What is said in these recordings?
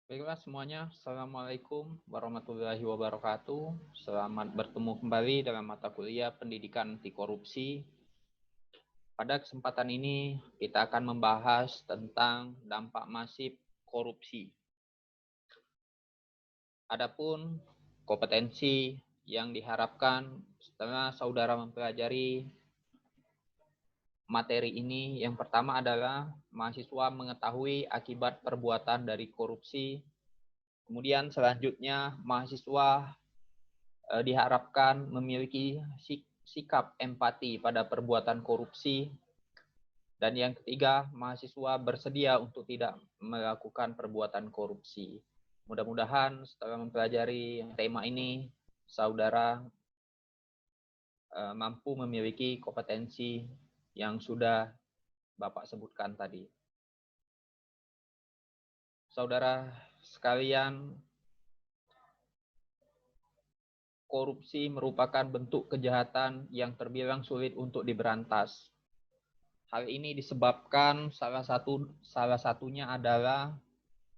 Baiklah semuanya, Assalamualaikum warahmatullahi wabarakatuh. Selamat bertemu kembali dalam mata kuliah Pendidikan Anti Korupsi. Pada kesempatan ini kita akan membahas tentang dampak masif korupsi. Adapun kompetensi yang diharapkan setelah saudara mempelajari materi ini, yang pertama adalah mahasiswa mengetahui akibat perbuatan dari korupsi. Kemudian selanjutnya mahasiswa diharapkan memiliki sikap empati pada perbuatan korupsi. Dan yang ketiga, mahasiswa bersedia untuk tidak melakukan perbuatan korupsi. Mudah-mudahan setelah mempelajari tema ini, saudara mampu memiliki kompetensi yang sudah Bapak sebutkan tadi. Saudara sekalian, korupsi merupakan bentuk kejahatan yang terbilang sulit untuk diberantas. Hal ini disebabkan salah satunya adalah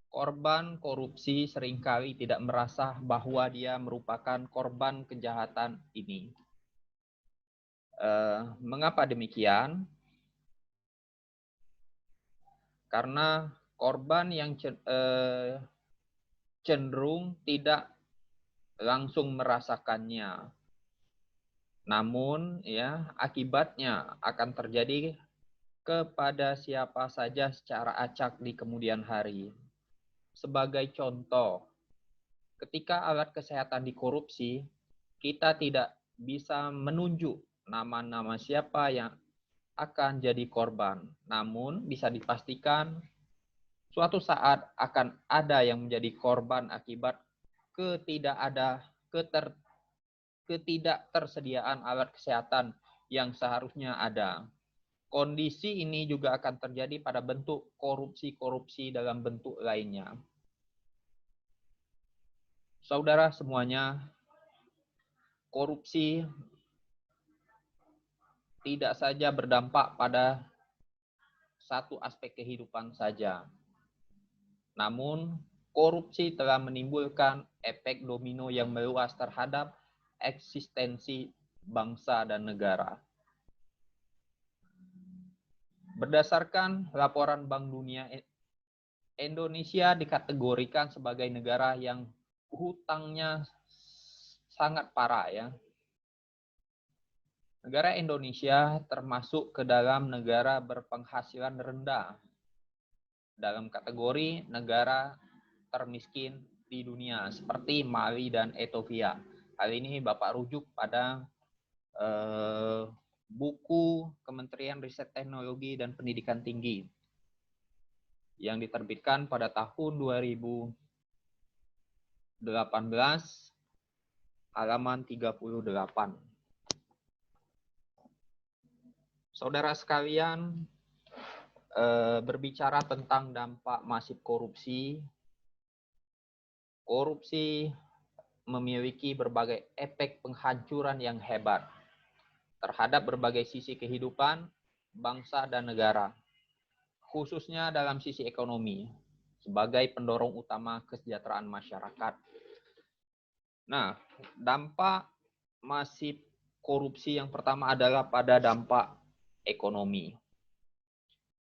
korban korupsi seringkali tidak merasa bahwa dia merupakan korban kejahatan ini. Mengapa demikian? Karena korban yang cenderung tidak langsung merasakannya. Namun ya, akibatnya akan terjadi kepada siapa saja secara acak di kemudian hari. Sebagai contoh, ketika alat kesehatan dikorupsi, kita tidak bisa menunjuk nama-nama siapa yang akan jadi korban. Namun bisa dipastikan suatu saat akan ada yang menjadi korban akibat ketidaktersediaan alat kesehatan yang seharusnya ada. Kondisi ini juga akan terjadi pada bentuk korupsi-korupsi dalam bentuk lainnya. Saudara semuanya, korupsi tidak saja berdampak pada satu aspek kehidupan saja. Namun, korupsi telah menimbulkan efek domino yang meluas terhadap eksistensi bangsa dan negara. Berdasarkan laporan Bank Dunia, Indonesia dikategorikan sebagai negara yang hutangnya sangat parah ya. Negara Indonesia termasuk ke dalam negara berpenghasilan rendah dalam kategori negara termiskin di dunia seperti Mali dan Ethiopia. Hal ini Bapak rujuk pada buku Kementerian Riset Teknologi dan Pendidikan Tinggi yang diterbitkan pada tahun 2018 halaman 38. Saudara sekalian, berbicara tentang dampak masif korupsi, korupsi memiliki berbagai efek penghancuran yang hebat terhadap berbagai sisi kehidupan bangsa dan negara, khususnya dalam sisi ekonomi, sebagai pendorong utama kesejahteraan masyarakat. Nah, dampak masif korupsi yang pertama adalah pada dampak ekonomi.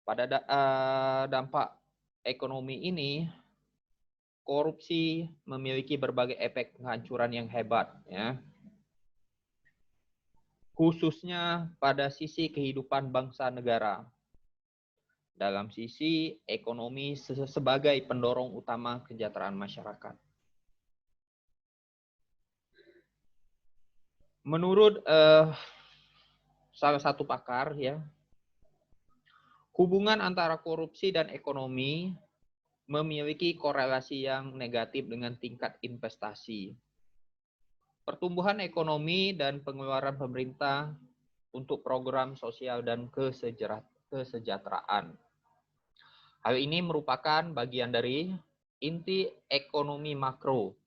Pada dampak ekonomi ini, korupsi memiliki berbagai efek penghancuran yang hebat, ya. Khususnya pada sisi kehidupan bangsa negara. Dalam sisi ekonomi sebagai pendorong utama kesejahteraan masyarakat. Menurut salah satu pakar, ya, hubungan antara korupsi dan ekonomi memiliki korelasi yang negatif dengan tingkat investasi, pertumbuhan ekonomi, dan pengeluaran pemerintah untuk program sosial dan kesejahteraan. Hal ini merupakan bagian dari inti ekonomi makro.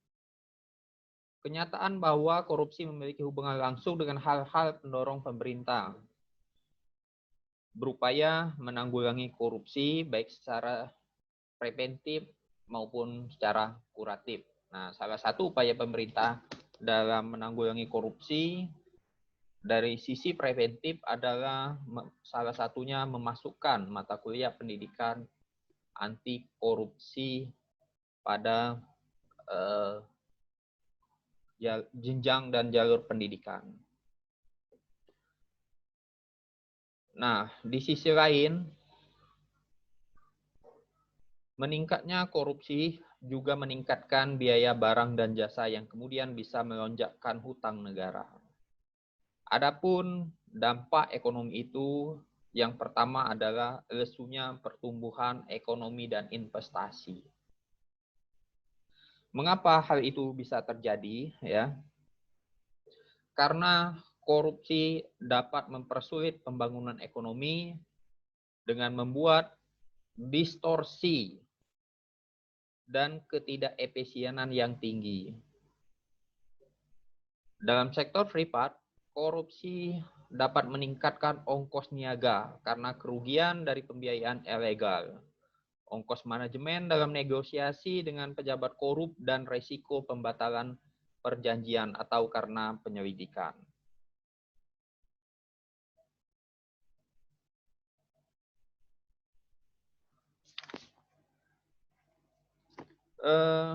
Kenyataan bahwa korupsi memiliki hubungan langsung dengan hal-hal pendorong pemerintah berupaya menanggulangi korupsi baik secara preventif maupun secara kuratif. Nah, salah satu upaya pemerintah dalam menanggulangi korupsi dari sisi preventif adalah salah satunya memasukkan mata kuliah pendidikan anti korupsi pada jenjang dan jalur pendidikan. Nah, di sisi lain, meningkatnya korupsi juga meningkatkan biaya barang dan jasa yang kemudian bisa melonjakkan hutang negara. Adapun dampak ekonomi itu, yang pertama adalah lesunya pertumbuhan ekonomi dan investasi. Mengapa hal itu bisa terjadi? Ya, karena korupsi dapat mempersulit pembangunan ekonomi dengan membuat distorsi dan ketidakefisienan yang tinggi. Dalam sektor privat, korupsi dapat meningkatkan ongkos niaga karena kerugian dari pembiayaan ilegal, ongkos manajemen dalam negosiasi dengan pejabat korup, dan resiko pembatalan perjanjian atau karena penyelidikan.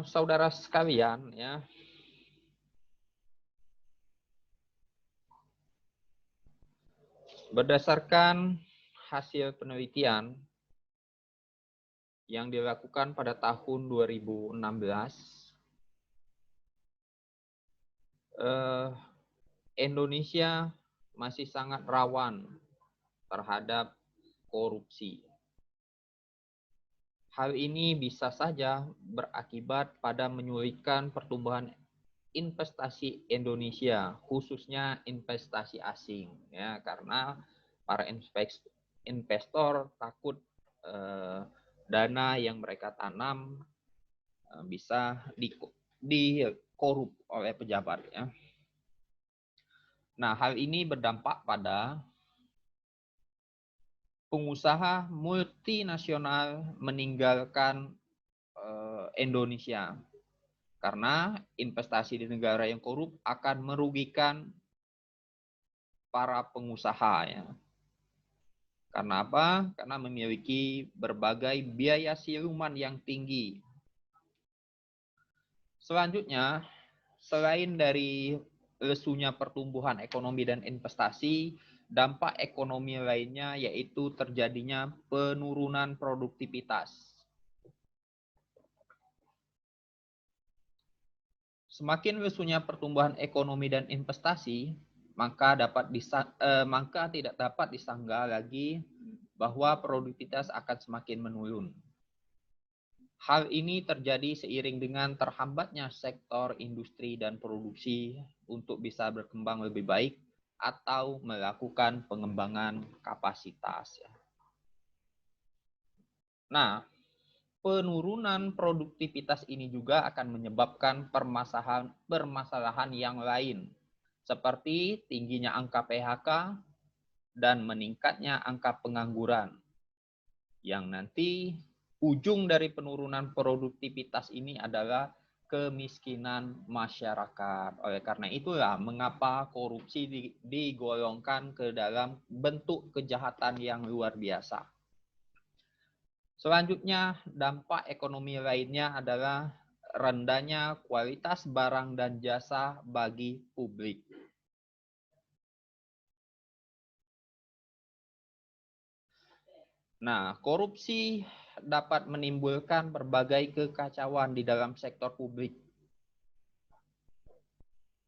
Saudara sekalian, ya, berdasarkan hasil penelitian yang dilakukan pada tahun 2016, Indonesia masih sangat rawan terhadap korupsi. Hal ini bisa saja berakibat pada menyulitkan pertumbuhan investasi Indonesia, khususnya investasi asing, ya, karena para investor takut dana yang mereka tanam bisa dikorup oleh pejabat, ya. Nah, hal ini berdampak pada pengusaha multinasional meninggalkan Indonesia karena investasi di negara yang korup akan merugikan para pengusaha, ya. Karena apa? Karena memiliki berbagai biaya siluman yang tinggi. Selanjutnya, selain dari lesunya pertumbuhan ekonomi dan investasi, dampak ekonomi lainnya yaitu terjadinya penurunan produktivitas. Semakin lesunya pertumbuhan ekonomi dan investasi, maka tidak dapat disangka lagi bahwa produktivitas akan semakin menurun. Hal ini terjadi seiring dengan terhambatnya sektor industri dan produksi untuk bisa berkembang lebih baik atau melakukan pengembangan kapasitas. Nah, penurunan produktivitas ini juga akan menyebabkan permasalahan yang lain, seperti tingginya angka PHK dan meningkatnya angka pengangguran, yang nanti ujung dari penurunan produktivitas ini adalah kemiskinan masyarakat. Oleh karena itulah mengapa korupsi digolongkan ke dalam bentuk kejahatan yang luar biasa. Selanjutnya, dampak ekonomi lainnya adalah rendahnya kualitas barang dan jasa bagi publik. Nah, korupsi dapat menimbulkan berbagai kekacauan di dalam sektor publik.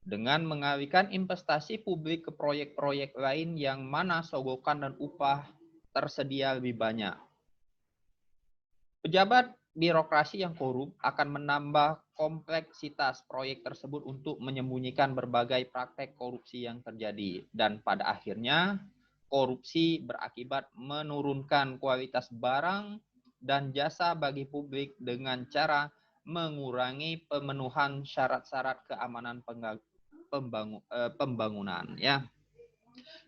Dengan mengalihkan investasi publik ke proyek-proyek lain yang mana sogokan dan upah tersedia lebih banyak. Pejabat birokrasi yang korup akan menambah kompleksitas proyek tersebut untuk menyembunyikan berbagai praktek korupsi yang terjadi. Dan pada akhirnya, korupsi berakibat menurunkan kualitas barang dan jasa bagi publik dengan cara mengurangi pemenuhan syarat-syarat keamanan pembangunan, ya.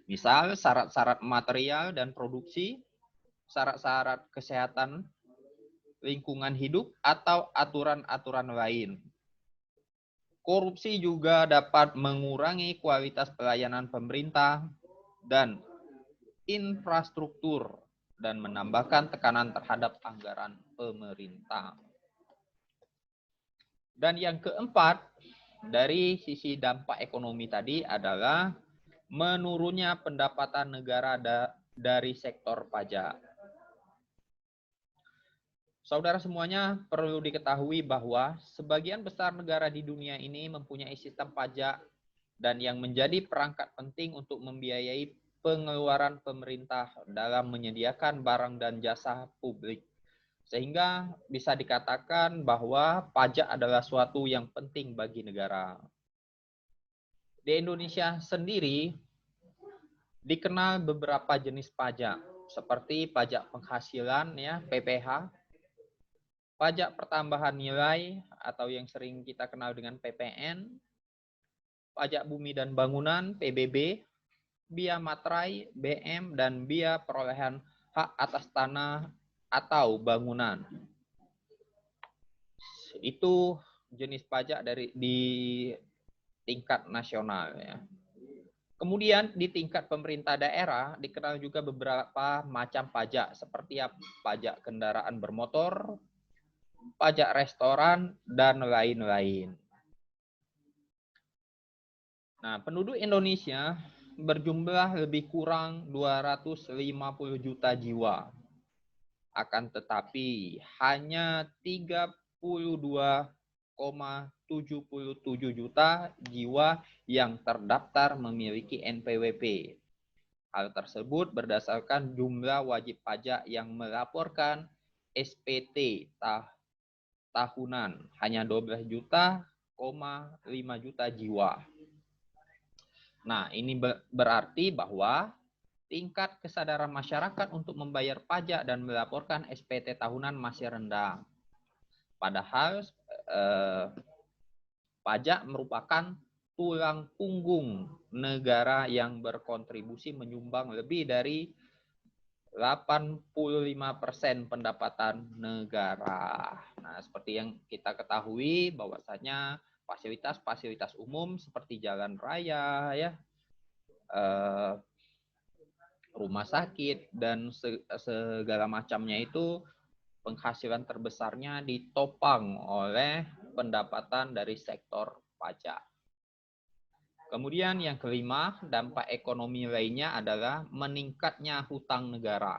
Misal syarat-syarat material dan produksi, syarat-syarat kesehatan, lingkungan hidup, atau aturan-aturan lain. Korupsi juga dapat mengurangi kualitas pelayanan pemerintah dan infrastruktur dan menambahkan tekanan terhadap anggaran pemerintah. Dan yang keempat, dari sisi dampak ekonomi tadi adalah menurunnya pendapatan negara dari sektor pajak. Saudara semuanya, perlu diketahui bahwa sebagian besar negara di dunia ini mempunyai sistem pajak dan yang menjadi perangkat penting untuk membiayai pengeluaran pemerintah dalam menyediakan barang dan jasa publik. Sehingga bisa dikatakan bahwa pajak adalah suatu yang penting bagi negara. Di Indonesia sendiri dikenal beberapa jenis pajak, seperti pajak penghasilan, ya, PPH, pajak pertambahan nilai atau yang sering kita kenal dengan PPN, pajak bumi dan bangunan, PBB, bea materai, BM, dan bea perolehan hak atas tanah atau bangunan. Itu jenis pajak di tingkat nasional, ya. Kemudian di tingkat pemerintah daerah dikenal juga beberapa macam pajak seperti pajak kendaraan bermotor, pajak restoran, dan lain-lain. Nah, penduduk Indonesia berjumlah lebih kurang 250 juta jiwa. Akan tetapi hanya 32,77 juta jiwa yang terdaftar memiliki NPWP. Hal tersebut berdasarkan jumlah wajib pajak yang melaporkan SPT tahunan, hanya 12,5 juta jiwa. Nah, ini berarti bahwa tingkat kesadaran masyarakat untuk membayar pajak dan melaporkan SPT tahunan masih rendah. Padahal pajak merupakan tulang punggung negara yang berkontribusi menyumbang lebih dari 85% pendapatan negara. Nah, seperti yang kita ketahui bahwasanya fasilitas-fasilitas umum seperti jalan raya, ya, rumah sakit dan segala macamnya itu penghasilan terbesarnya ditopang oleh pendapatan dari sektor pajak. Kemudian yang kelima, dampak ekonomi lainnya adalah meningkatnya hutang negara.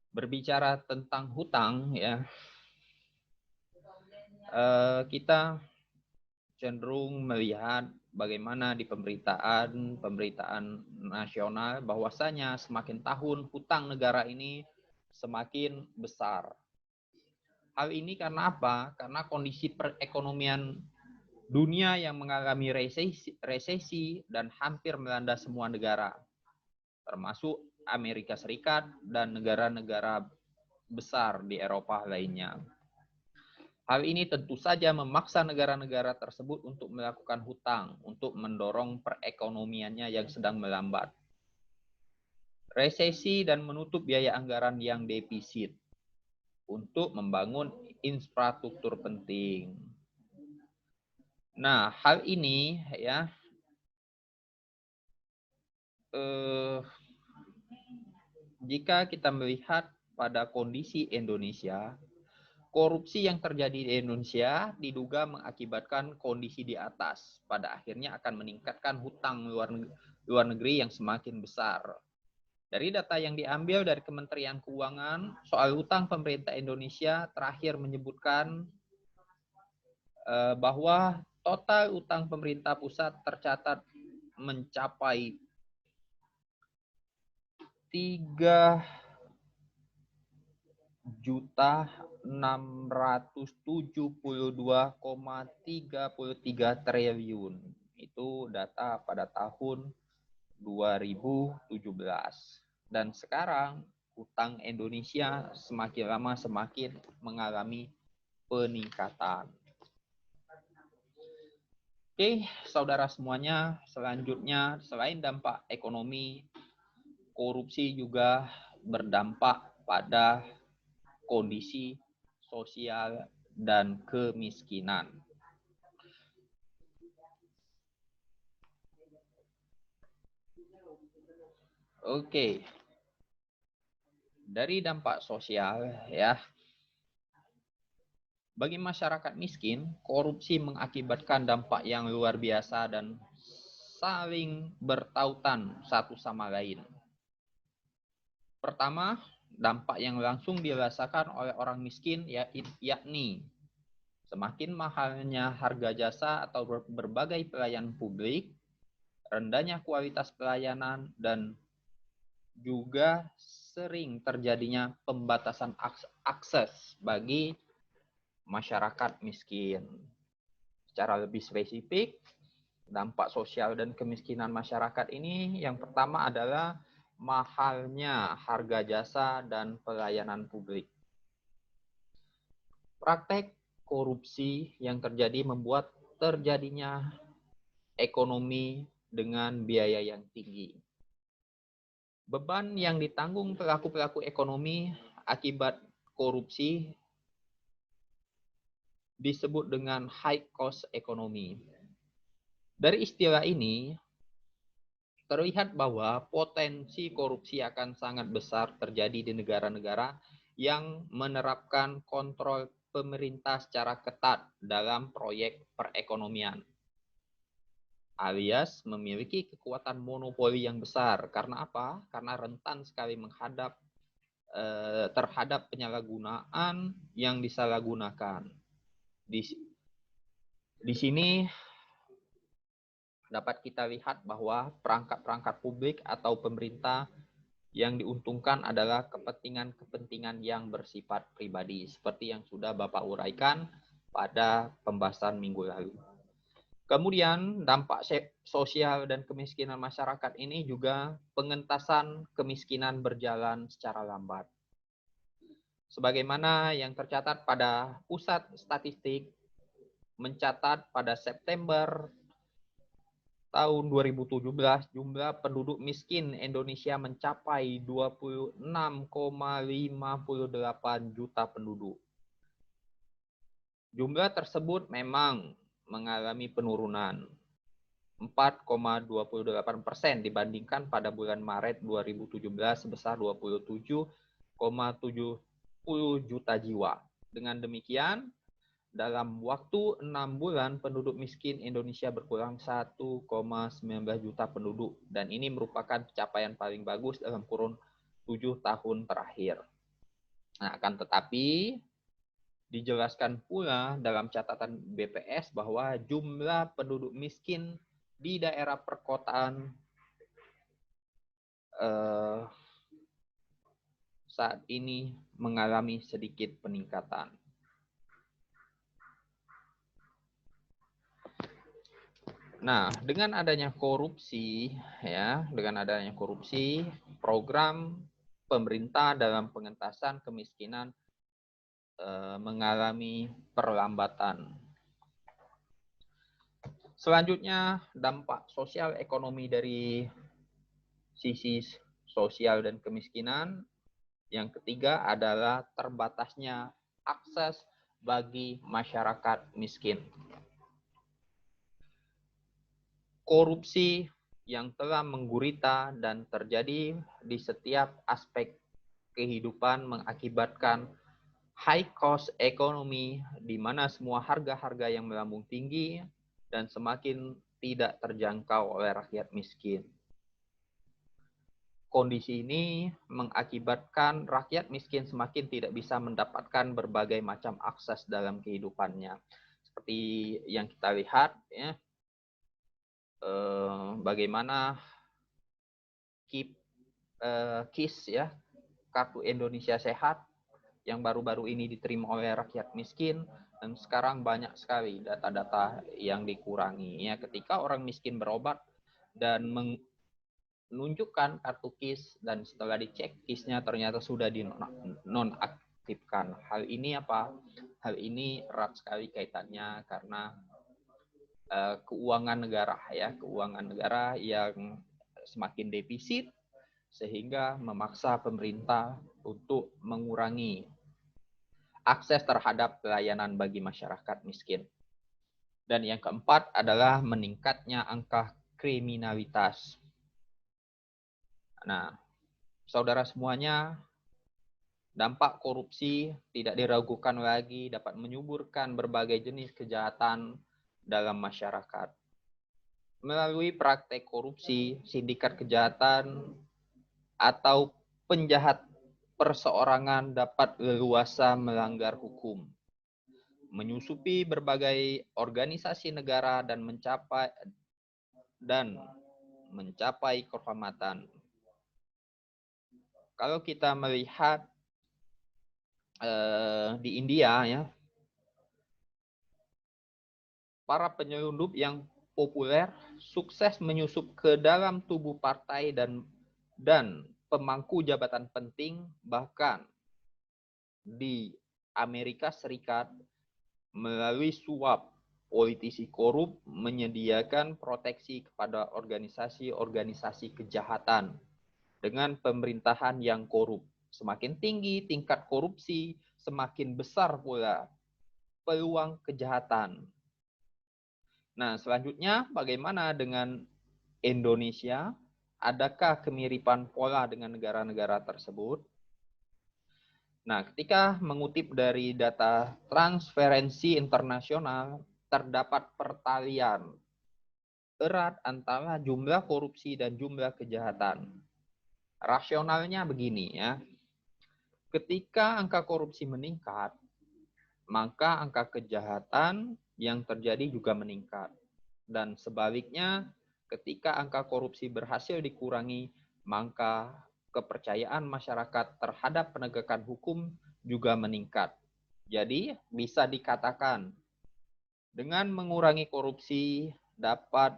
Berbicara tentang hutang, ya, kita cenderung melihat bagaimana di pemberitaan nasional bahwasanya semakin tahun hutang negara ini semakin besar. Hal ini karena apa? Karena kondisi perekonomian dunia yang mengalami resesi dan hampir melanda semua negara, termasuk Amerika Serikat dan negara-negara besar di Eropa lainnya. Hal ini tentu saja memaksa negara-negara tersebut untuk melakukan hutang untuk mendorong perekonomiannya yang sedang melambat. Resesi dan menutup biaya anggaran yang defisit untuk membangun infrastruktur penting. Nah, hal ini, ya, jika kita melihat pada kondisi Indonesia, korupsi yang terjadi di Indonesia diduga mengakibatkan kondisi di atas. Pada akhirnya akan meningkatkan hutang luar negeri yang semakin besar. Dari data yang diambil dari Kementerian Keuangan, soal hutang pemerintah Indonesia terakhir menyebutkan bahwa total utang pemerintah pusat tercatat mencapai 3.672,33 triliun. Itu data pada tahun 2017. Dan sekarang hutang Indonesia semakin lama semakin mengalami peningkatan. Oke, saudara semuanya, selanjutnya selain dampak ekonomi, korupsi juga berdampak pada kondisi sosial dan kemiskinan. Oke. Dari dampak sosial ya. Bagi masyarakat miskin, korupsi mengakibatkan dampak yang luar biasa dan saling bertautan satu sama lain. Pertama, dampak yang langsung dirasakan oleh orang miskin yakni semakin mahalnya harga jasa atau berbagai pelayanan publik, rendahnya kualitas pelayanan, dan juga sering terjadinya pembatasan akses bagi masyarakat miskin. Secara lebih spesifik, dampak sosial dan kemiskinan masyarakat ini yang pertama adalah mahalnya harga jasa dan pelayanan publik. Praktek korupsi yang terjadi membuat terjadinya ekonomi dengan biaya yang tinggi. Beban yang ditanggung pelaku-pelaku ekonomi akibat korupsi disebut dengan high cost economy. Dari istilah ini, terlihat bahwa potensi korupsi akan sangat besar terjadi di negara-negara yang menerapkan kontrol pemerintah secara ketat dalam proyek perekonomian, alias memiliki kekuatan monopoli yang besar. Karena apa? Karena rentan sekali terhadap penyalahgunaan yang disalahgunakan. Di sini dapat kita lihat bahwa perangkat-perangkat publik atau pemerintah yang diuntungkan adalah kepentingan-kepentingan yang bersifat pribadi, seperti yang sudah Bapak uraikan pada pembahasan minggu lalu. Kemudian dampak sosial dan kemiskinan masyarakat ini juga pengentasan kemiskinan berjalan secara lambat. Sebagaimana yang tercatat pada Pusat Statistik mencatat pada September tahun 2017, jumlah penduduk miskin Indonesia mencapai 26,58 juta penduduk. Jumlah tersebut memang mengalami penurunan 4,28% dibandingkan pada bulan Maret 2017 sebesar 27,70 juta jiwa. Dengan demikian, dalam waktu 6 bulan, penduduk miskin Indonesia berkurang 1,19 juta penduduk. Dan ini merupakan pencapaian paling bagus dalam kurun 7 tahun terakhir. Nah, akan tetapi, dijelaskan pula dalam catatan BPS bahwa jumlah penduduk miskin di daerah perkotaan saat ini mengalami sedikit peningkatan. Nah, dengan adanya korupsi, program pemerintah dalam pengentasan kemiskinan mengalami perlambatan. Selanjutnya, dampak sosial ekonomi dari sisi sosial dan kemiskinan. Yang ketiga adalah terbatasnya akses bagi masyarakat miskin. Korupsi yang telah menggurita dan terjadi di setiap aspek kehidupan mengakibatkan high cost economy, di mana semua harga-harga yang melambung tinggi dan semakin tidak terjangkau oleh rakyat miskin. Kondisi ini mengakibatkan rakyat miskin semakin tidak bisa mendapatkan berbagai macam akses dalam kehidupannya. Seperti yang kita lihat, ya, bagaimana KIS, ya, Kartu Indonesia Sehat, yang baru-baru ini diterima oleh rakyat miskin, dan sekarang banyak sekali data-data yang dikurangi. Ya, ketika orang miskin berobat dan menunjukkan kartu KIS dan setelah dicek KIS-nya ternyata sudah dinonaktifkan. Hal ini apa? Hal ini erat sekali kaitannya karena keuangan negara, ya, keuangan negara yang semakin defisit sehingga memaksa pemerintah untuk mengurangi akses terhadap pelayanan bagi masyarakat miskin. Dan yang keempat adalah meningkatnya angka kriminalitas. Nah, saudara semuanya, dampak korupsi tidak diragukan lagi dapat menyuburkan berbagai jenis kejahatan dalam masyarakat. Melalui praktek korupsi, sindikat kejahatan, atau penjahat perseorangan dapat leluasa melanggar hukum, menyusupi berbagai organisasi negara dan mencapai kehormatan. Kalau kita melihat di India ya, para penyelundup yang populer sukses menyusup ke dalam tubuh partai dan pemangku jabatan penting, bahkan di Amerika Serikat melalui suap politisi korup menyediakan proteksi kepada organisasi-organisasi kejahatan dengan pemerintahan yang korup. Semakin tinggi tingkat korupsi, semakin besar pula peluang kejahatan. Nah, selanjutnya bagaimana dengan Indonesia? Adakah kemiripan pola dengan negara-negara tersebut? Nah, ketika mengutip dari data Transparency International, terdapat pertalian erat antara jumlah korupsi dan jumlah kejahatan. Rasionalnya begini ya, ketika angka korupsi meningkat, maka angka kejahatan yang terjadi juga meningkat. Dan sebaliknya, ketika angka korupsi berhasil dikurangi, maka kepercayaan masyarakat terhadap penegakan hukum juga meningkat. Jadi, bisa dikatakan dengan mengurangi korupsi dapat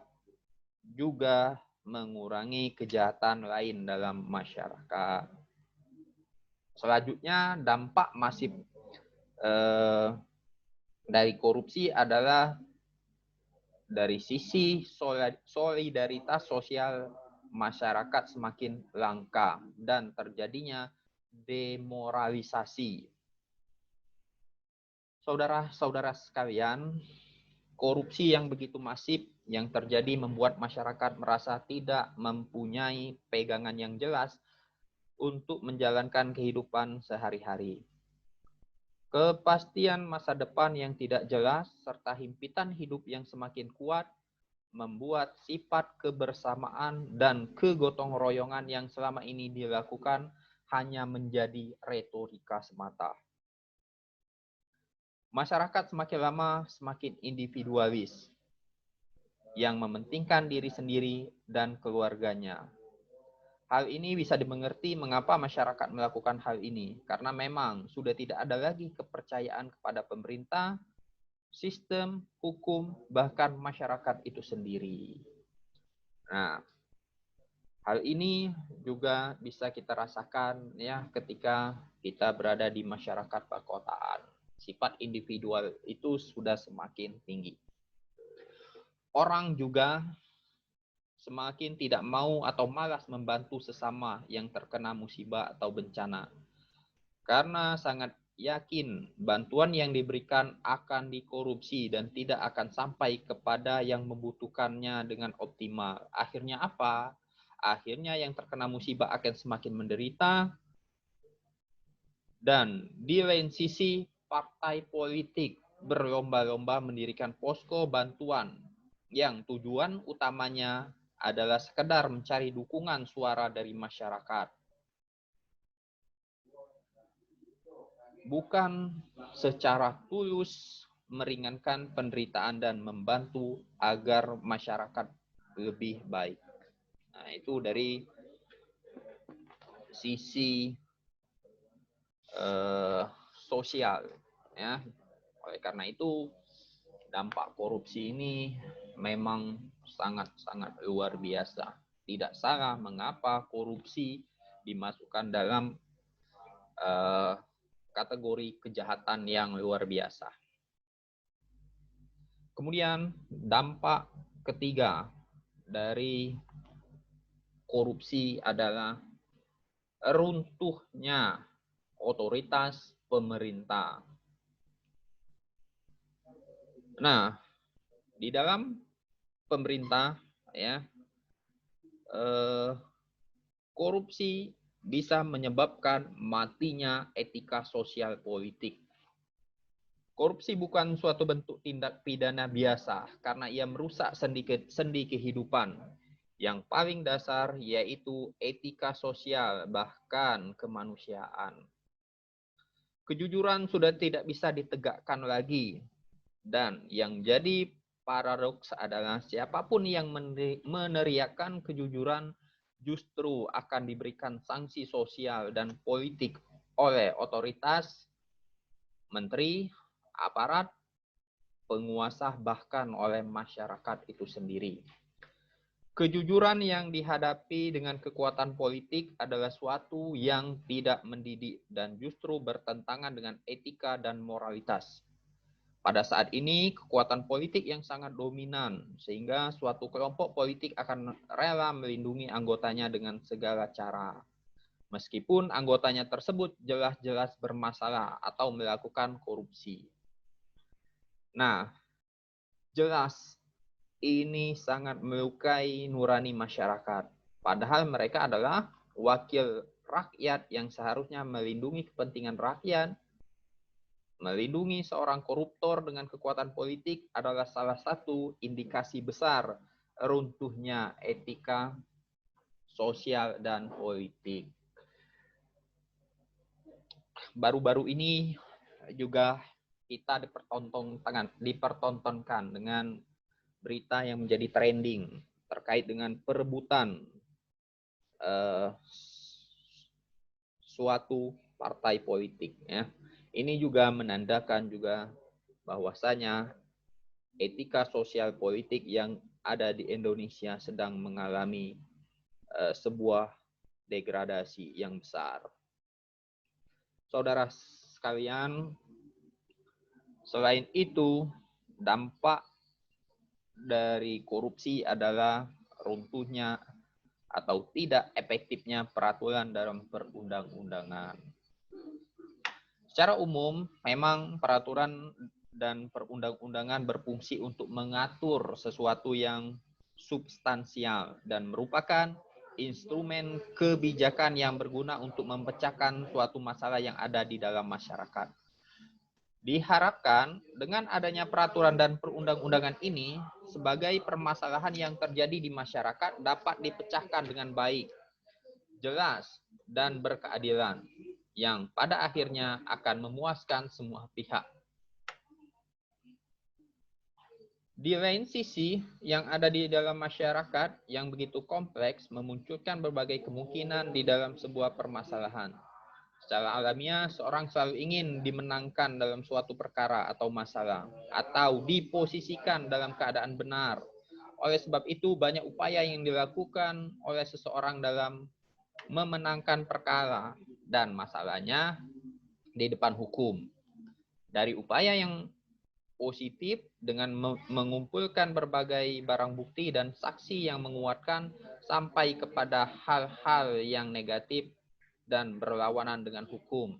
juga mengurangi kejahatan lain dalam masyarakat. Selanjutnya, dampak masif dari korupsi adalah dari sisi solidaritas sosial masyarakat semakin langka dan terjadinya demoralisasi. Saudara-saudara sekalian, korupsi yang begitu masif yang terjadi membuat masyarakat merasa tidak mempunyai pegangan yang jelas untuk menjalankan kehidupan sehari-hari. Kepastian masa depan yang tidak jelas serta himpitan hidup yang semakin kuat membuat sifat kebersamaan dan kegotong royongan yang selama ini dilakukan hanya menjadi retorika semata. Masyarakat semakin lama semakin individualis, yang mementingkan diri sendiri dan keluarganya. Hal ini bisa dimengerti mengapa masyarakat melakukan hal ini, karena memang sudah tidak ada lagi kepercayaan kepada pemerintah, sistem, hukum, bahkan masyarakat itu sendiri. Nah, hal ini juga bisa kita rasakan ya ketika kita berada di masyarakat perkotaan. Sifat individual itu sudah semakin tinggi. Orang juga semakin tidak mau atau malas membantu sesama yang terkena musibah atau bencana. Karena sangat yakin bantuan yang diberikan akan dikorupsi dan tidak akan sampai kepada yang membutuhkannya dengan optimal. Akhirnya apa? Akhirnya yang terkena musibah akan semakin menderita. Dan di lain sisi, partai politik berlomba-lomba mendirikan posko bantuan yang tujuan utamanya adalah sekedar mencari dukungan suara dari masyarakat. Bukan secara tulus meringankan penderitaan dan membantu agar masyarakat lebih baik. Nah, itu dari sisi sosial ya. Oleh karena itu dampak korupsi ini memang sangat-sangat luar biasa. Tidak salah mengapa korupsi dimasukkan dalam kategori kejahatan yang luar biasa. Kemudian dampak ketiga dari korupsi adalah runtuhnya otoritas pemerintah. Nah, di dalam pemerintah ya, korupsi bisa menyebabkan matinya etika sosial politik. Korupsi bukan suatu bentuk tindak pidana biasa karena ia merusak sendi kehidupan. Yang paling dasar yaitu etika sosial bahkan kemanusiaan. Kejujuran sudah tidak bisa ditegakkan lagi. Dan yang jadi paradoks adalah siapapun yang meneriakan kejujuran justru akan diberikan sanksi sosial dan politik oleh otoritas, menteri, aparat, penguasa, bahkan oleh masyarakat itu sendiri. Kejujuran yang dihadapi dengan kekuatan politik adalah suatu yang tidak mendidik dan justru bertentangan dengan etika dan moralitas. Pada saat ini, kekuatan politik yang sangat dominan, sehingga suatu kelompok politik akan rela melindungi anggotanya dengan segala cara. Meskipun anggotanya tersebut jelas-jelas bermasalah atau melakukan korupsi. Nah, jelas ini sangat melukai nurani masyarakat. Padahal mereka adalah wakil rakyat yang seharusnya melindungi kepentingan rakyat. Melindungi seorang koruptor dengan kekuatan politik adalah salah satu indikasi besar runtuhnya etika sosial dan politik. Baru-baru ini juga kita dipertontonkan dengan berita yang menjadi trending terkait dengan perebutan suatu partai politik. Ya. Ini juga menandakan juga bahwasanya etika sosial politik yang ada di Indonesia sedang mengalami sebuah degradasi yang besar. Saudara sekalian, selain itu, dampak dari korupsi adalah runtuhnya atau tidak efektifnya peraturan dalam perundang-undangan. Secara umum, memang peraturan dan perundang-undangan berfungsi untuk mengatur sesuatu yang substansial dan merupakan instrumen kebijakan yang berguna untuk memecahkan suatu masalah yang ada di dalam masyarakat. Diharapkan dengan adanya peraturan dan perundang-undangan ini sebagai permasalahan yang terjadi di masyarakat dapat dipecahkan dengan baik, jelas, dan berkeadilan yang pada akhirnya akan memuaskan semua pihak. Di lain sisi, yang ada di dalam masyarakat yang begitu kompleks memunculkan berbagai kemungkinan di dalam sebuah permasalahan. Secara alamiah, seorang selalu ingin dimenangkan dalam suatu perkara atau masalah, atau diposisikan dalam keadaan benar. Oleh sebab itu, banyak upaya yang dilakukan oleh seseorang dalam memenangkan perkara dan masalahnya di depan hukum. Dari upaya yang positif dengan mengumpulkan berbagai barang bukti dan saksi yang menguatkan sampai kepada hal-hal yang negatif dan berlawanan dengan hukum,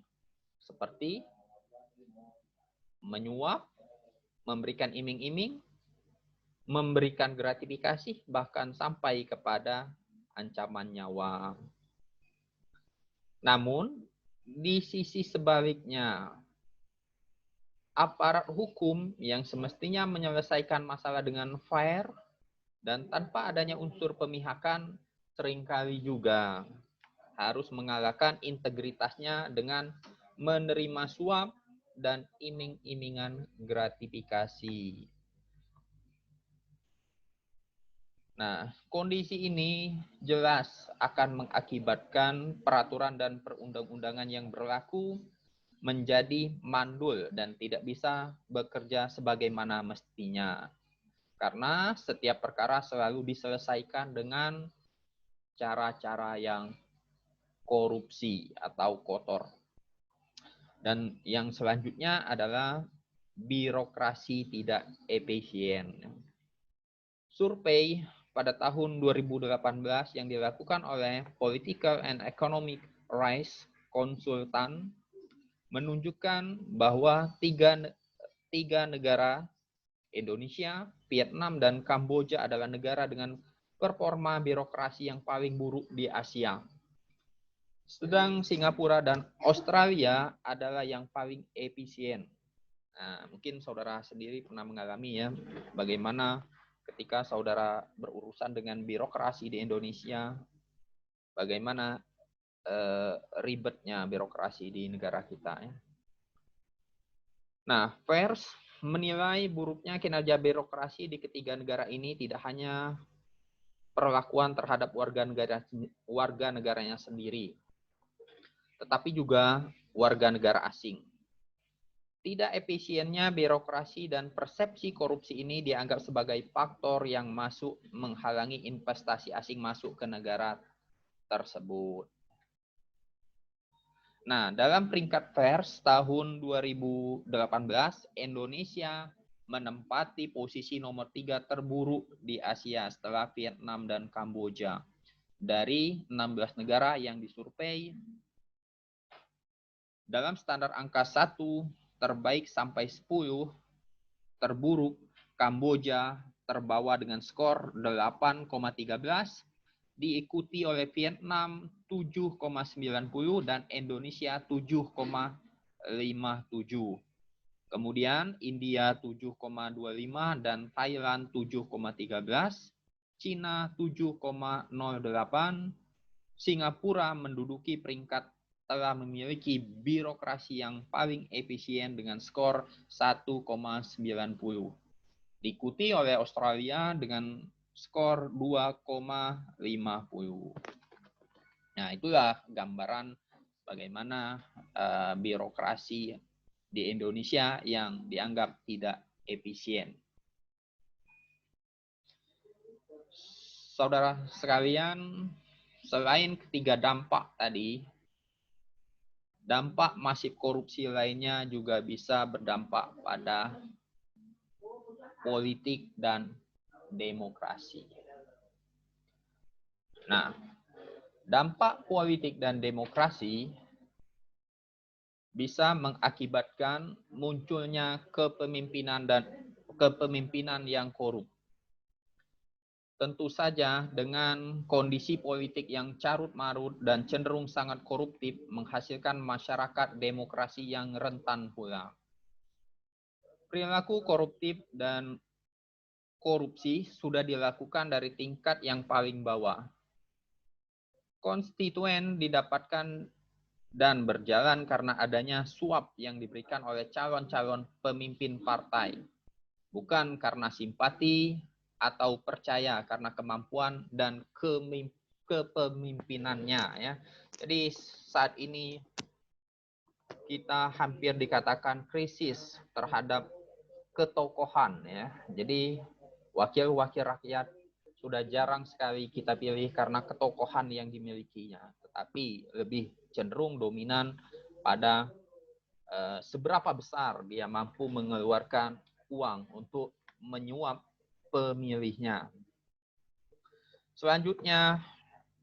seperti menyuap, memberikan iming-iming, memberikan gratifikasi, bahkan sampai kepada ancaman nyawa. Namun, di sisi sebaliknya, aparat hukum yang semestinya menyelesaikan masalah dengan fair dan tanpa adanya unsur pemihakan seringkali juga harus mengalahkan integritasnya dengan menerima suap dan iming-imingan gratifikasi. Nah, kondisi ini jelas akan mengakibatkan peraturan dan perundang-undangan yang berlaku menjadi mandul dan tidak bisa bekerja sebagaimana mestinya. Karena setiap perkara selalu diselesaikan dengan cara-cara yang korupsi atau kotor. Dan yang selanjutnya adalah birokrasi tidak efisien. Survei pada tahun 2018 yang dilakukan oleh Political and Economic Rice konsultan menunjukkan bahwa tiga negara Indonesia, Vietnam, dan Kamboja adalah negara dengan performa birokrasi yang paling buruk di Asia. Sedang Singapura dan Australia adalah yang paling efisien. Nah, mungkin saudara sendiri pernah mengalami ya, bagaimana ketika saudara berurusan dengan birokrasi di Indonesia, bagaimana ribetnya birokrasi di negara kita. Ya. Nah, Pers menilai buruknya kinerja birokrasi di ketiga negara ini tidak hanya perlakuan terhadap warga negaranya sendiri, tetapi juga warga negara asing. Tidak efisiennya birokrasi dan persepsi korupsi ini dianggap sebagai faktor yang masuk menghalangi investasi asing masuk ke negara tersebut. Nah, dalam peringkat Pers tahun 2018, Indonesia menempati posisi nomor 3 terburuk di Asia setelah Vietnam dan Kamboja. Dari 16 negara yang disurvei, dalam standar angka 1 terbaik sampai 10 terburuk, Kamboja terbawa dengan skor 8,13, diikuti oleh Vietnam 7,90 dan Indonesia 7,57. Kemudian India 7,25 dan Thailand 7,13, Cina 7,08, Singapura menduduki peringkat telah memiliki birokrasi yang paling efisien dengan skor 1,90. Diikuti oleh Australia dengan skor 2,50. Nah, itulah gambaran bagaimana birokrasi di Indonesia yang dianggap tidak efisien. Saudara sekalian, selain ketiga dampak tadi, dampak masif korupsi lainnya juga bisa berdampak pada politik dan demokrasi. Nah, dampak politik dan demokrasi bisa mengakibatkan munculnya kepemimpinan yang korup. Tentu saja dengan kondisi politik yang carut-marut dan cenderung sangat koruptif menghasilkan masyarakat demokrasi yang rentan pula. Perilaku koruptif dan korupsi sudah dilakukan dari tingkat yang paling bawah. Konstituen didapatkan dan berjalan karena adanya suap yang diberikan oleh calon-calon pemimpin partai. Bukan karena simpati atau percaya karena kemampuan dan kepemimpinannya. Ya. Jadi saat ini kita hampir dikatakan krisis terhadap ketokohan. Ya. Jadi wakil-wakil rakyat sudah jarang sekali kita pilih karena ketokohan yang dimilikinya, tetapi lebih cenderung dominan pada seberapa besar dia mampu mengeluarkan uang untuk menyuap pemilihnya. Selanjutnya,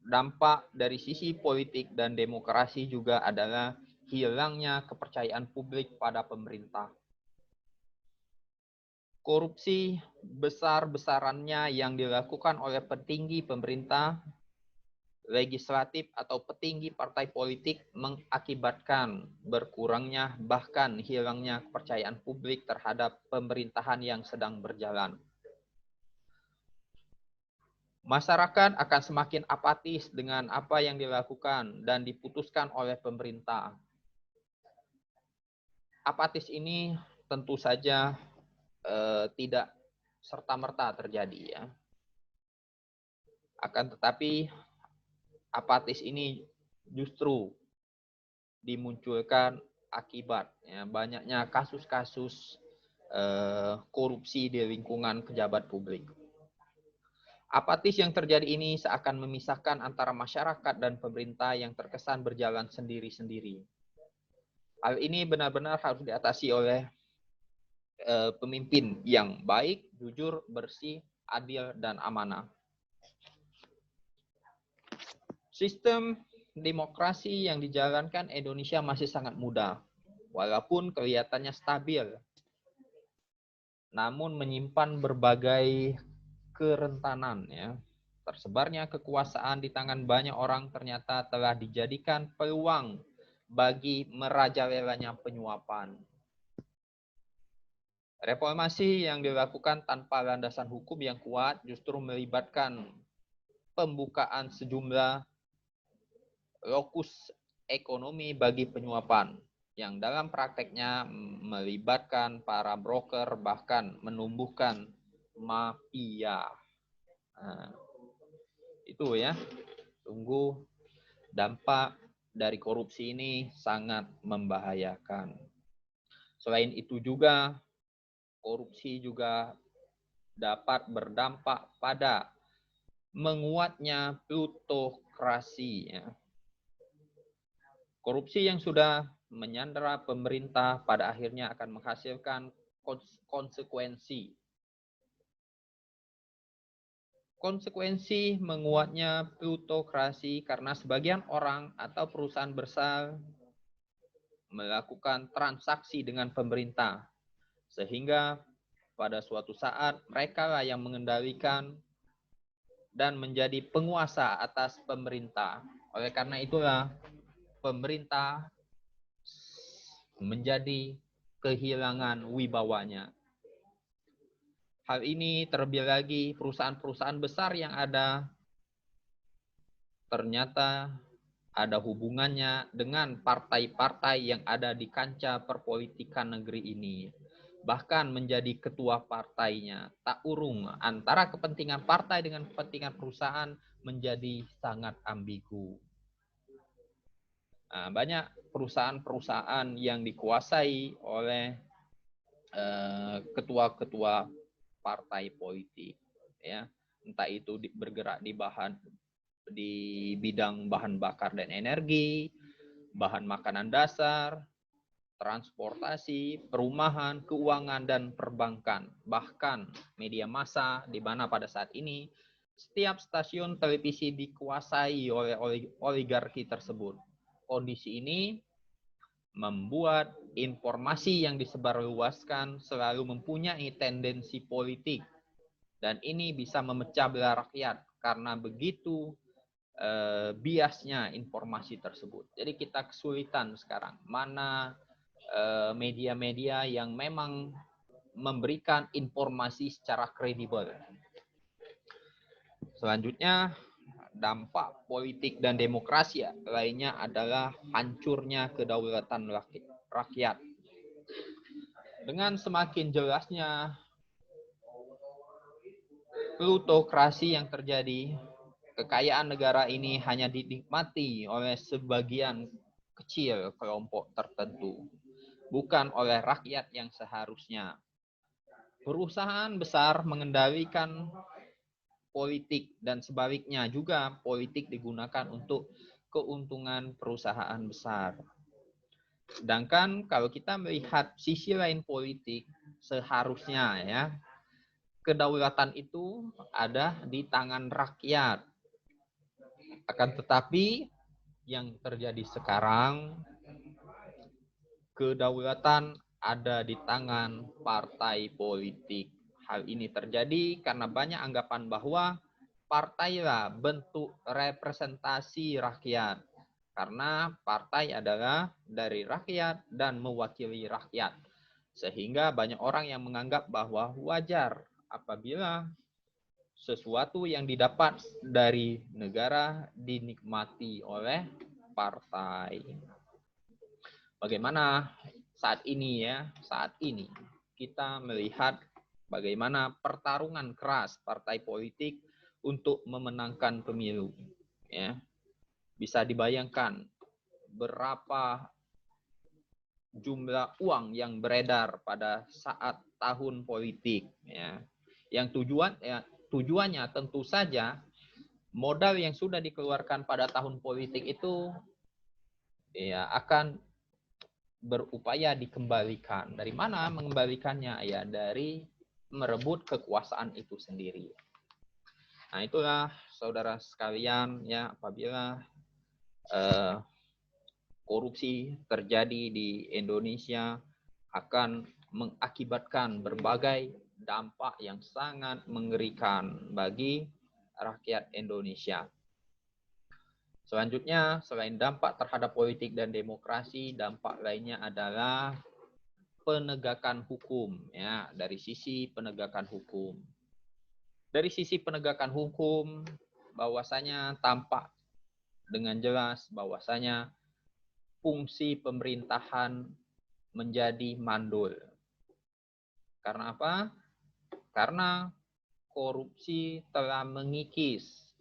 dampak dari sisi politik dan demokrasi juga adalah hilangnya kepercayaan publik pada pemerintah. Korupsi besar-besarannya yang dilakukan oleh petinggi pemerintah, legislatif atau petinggi partai politik mengakibatkan berkurangnya bahkan hilangnya kepercayaan publik terhadap pemerintahan yang sedang berjalan. Masyarakat akan semakin apatis dengan apa yang dilakukan dan diputuskan oleh pemerintah. Apatis ini tentu saja tidak serta-merta terjadi ya. Akan tetapi apatis ini justru dimunculkan akibat ya, banyaknya kasus-kasus korupsi di lingkungan pejabat publik. Apatis yang terjadi ini seakan memisahkan antara masyarakat dan pemerintah yang terkesan berjalan sendiri-sendiri. Hal ini benar-benar harus diatasi oleh pemimpin yang baik, jujur, bersih, adil, dan amanah. Sistem demokrasi yang dijalankan Indonesia masih sangat muda, walaupun kelihatannya stabil, namun menyimpan berbagai kerentanan ya. Tersebarnya kekuasaan di tangan banyak orang ternyata telah dijadikan peluang bagi merajalelanya penyuapan. Reformasi yang dilakukan tanpa landasan hukum yang kuat justru melibatkan pembukaan sejumlah lokus ekonomi bagi penyuapan yang dalam prakteknya melibatkan para broker bahkan menumbuhkan mafia. Nah, itu ya, tunggu dampak dari korupsi ini sangat membahayakan. Selain itu juga, korupsi juga dapat berdampak pada menguatnya plutokrasi. Ya. Korupsi yang sudah menyandera pemerintah pada akhirnya akan menghasilkan konsekuensi. Konsekuensi menguatnya plutokrasi karena sebagian orang atau perusahaan besar melakukan transaksi dengan pemerintah. Sehingga pada suatu saat mereka lah yang mengendalikan dan menjadi penguasa atas pemerintah. Oleh karena itulah pemerintah menjadi kehilangan wibawanya. Hal ini terlebih lagi perusahaan-perusahaan besar yang ada ternyata ada hubungannya dengan partai-partai yang ada di kancah perpolitikan negeri ini. Bahkan menjadi ketua partainya. Tak urung antara kepentingan partai dengan kepentingan perusahaan menjadi sangat ambigu. Nah, banyak perusahaan-perusahaan yang dikuasai oleh ketua-ketua partai politik, ya, entah itu bergerak di bidang bahan bakar dan energi, bahan makanan dasar, transportasi, perumahan, keuangan dan perbankan, bahkan media massa, di mana pada saat ini setiap stasiun televisi dikuasai oleh oligarki tersebut. Kondisi ini membuat informasi yang disebarluaskan selalu mempunyai tendensi politik dan ini bisa memecah belah rakyat karena begitu biasnya informasi tersebut. Jadi kita kesulitan sekarang mana media-media yang memang memberikan informasi secara kredibel. Selanjutnya, dampak politik dan demokrasi lainnya adalah hancurnya kedaulatan rakyat. Dengan semakin jelasnya plutokrasi yang terjadi, kekayaan negara ini hanya dinikmati oleh sebagian kecil kelompok tertentu, bukan oleh rakyat yang seharusnya. Perusahaan besar mengendalikan politik dan sebaliknya juga politik digunakan untuk keuntungan perusahaan besar. Sedangkan kalau kita melihat sisi lain politik, seharusnya ya kedaulatan itu ada di tangan rakyat. Akan tetapi yang terjadi sekarang, kedaulatan ada di tangan partai politik. Hal ini terjadi karena banyak anggapan bahwa partailah bentuk representasi rakyat. Karena partai adalah dari rakyat dan mewakili rakyat. Sehingga banyak orang yang menganggap bahwa wajar apabila sesuatu yang didapat dari negara dinikmati oleh partai. Bagaimana saat ini kita melihat bagaimana pertarungan keras partai politik untuk memenangkan pemilu. Ya, bisa dibayangkan berapa jumlah uang yang beredar pada saat tahun politik. Ya, yang tujuannya tentu saja modal yang sudah dikeluarkan pada tahun politik itu ya akan berupaya dikembalikan. Dari mana mengembalikannya? Ya dari merebut kekuasaan itu sendiri. Nah itulah saudara sekalian ya, apabila korupsi terjadi di Indonesia akan mengakibatkan berbagai dampak yang sangat mengerikan bagi rakyat Indonesia. Selanjutnya, selain dampak terhadap politik dan demokrasi, dampak lainnya adalah penegakan hukum, ya, dari sisi penegakan hukum. Dari sisi penegakan hukum, bahwasanya tampak dengan jelas bahwasanya fungsi pemerintahan menjadi mandul. Karena apa? Karena korupsi telah mengikis